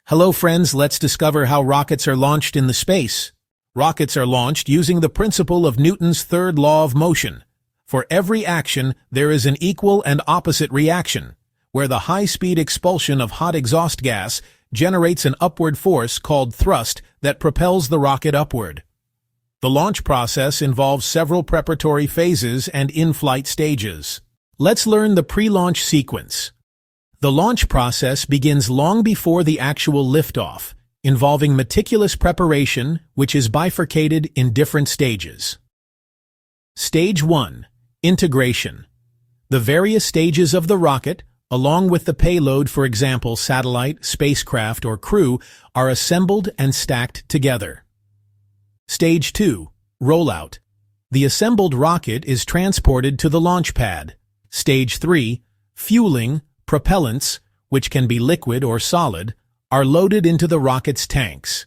Hello friends, let's discover how rockets are launched in the space. Rockets are launched using the principle of Newton's third law of motion. For every action, there is an equal and opposite reaction, where the high-speed expulsion of hot exhaust gas generates an upward force called thrust that propels the rocket upward. The launch process involves several preparatory phases and in-flight stages. Let's learn the pre-launch sequence. The launch process begins long before the actual liftoff, involving meticulous preparation, which is bifurcated in different stages. Stage 1. Integration. The various stages of the rocket, along with the payload, for example satellite, spacecraft, or crew, are assembled and stacked together. Stage 2. Rollout. The assembled rocket is transported to the launch pad. Stage 3. Fueling. Propellants, which can be liquid or solid, are loaded into the rocket's tanks.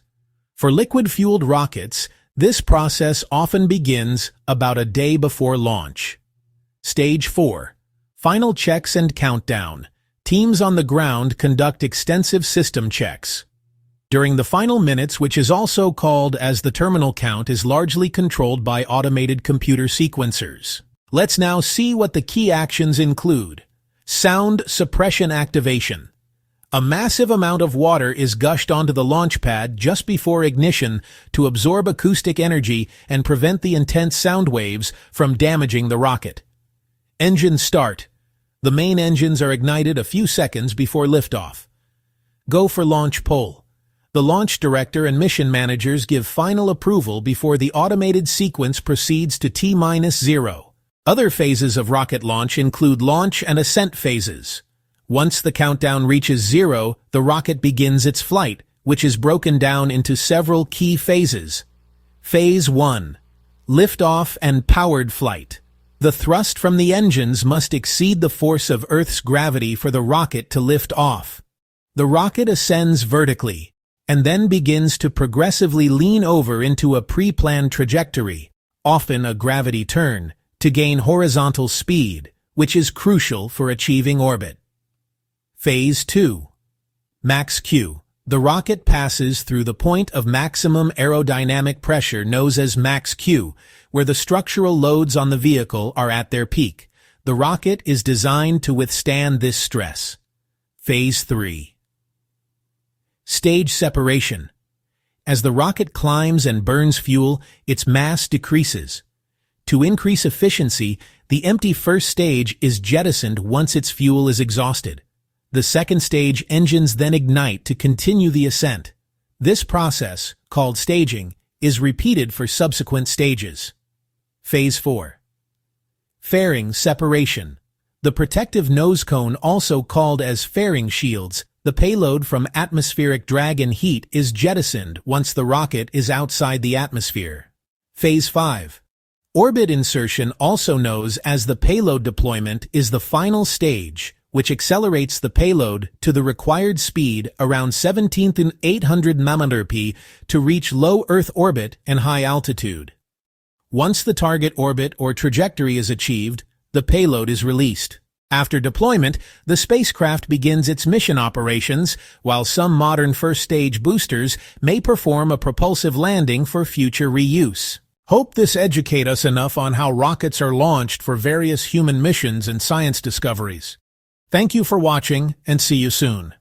For liquid-fueled rockets, this process often begins about a day before launch. Stage 4. Final checks and countdown. Teams on the ground conduct extensive system checks. During the final minutes, which is also called as the terminal count, is largely controlled by automated computer sequencers. Let's now see what the key actions include. Sound suppression activation. A massive amount of water is gushed onto the launch pad just before ignition to absorb acoustic energy and prevent the intense sound waves from damaging the rocket. Engine start. The main engines are ignited a few seconds before liftoff. Go for launch pull. The launch director and mission managers give final approval before the automated sequence proceeds to T-0. Other phases of rocket launch include launch and ascent phases. Once the countdown reaches 0, the rocket begins its flight, which is broken down into several key phases. Phase 1. Liftoff and powered flight. The thrust from the engines must exceed the force of Earth's gravity for the rocket to lift off. The rocket ascends vertically, and then begins to progressively lean over into a pre-planned trajectory, often a gravity turn, to gain horizontal speed, which is crucial for achieving orbit. Phase 2. Max Q. The rocket passes through the point of maximum aerodynamic pressure known as Max Q, where the structural loads on the vehicle are at their peak. The rocket is designed to withstand this stress. Phase 3. Stage separation. As the rocket climbs and burns fuel, its mass decreases. To increase efficiency, the empty first stage is jettisoned once its fuel is exhausted. The second stage engines then ignite to continue the ascent. This process, called staging, is repeated for subsequent stages. Phase 4. Fairing separation. The protective nose cone, also called as fairing shields, the payload from atmospheric drag and heat, is jettisoned once the rocket is outside the atmosphere. Phase 5. Orbit insertion, also known as the payload deployment, is the final stage, which accelerates the payload to the required speed around 17,800 mph to reach low Earth orbit and high altitude. Once the target orbit or trajectory is achieved, the payload is released. After deployment, the spacecraft begins its mission operations, while some modern first-stage boosters may perform a propulsive landing for future reuse. Hope this educates us enough on how rockets are launched for various human missions and science discoveries. Thank you for watching, and see you soon.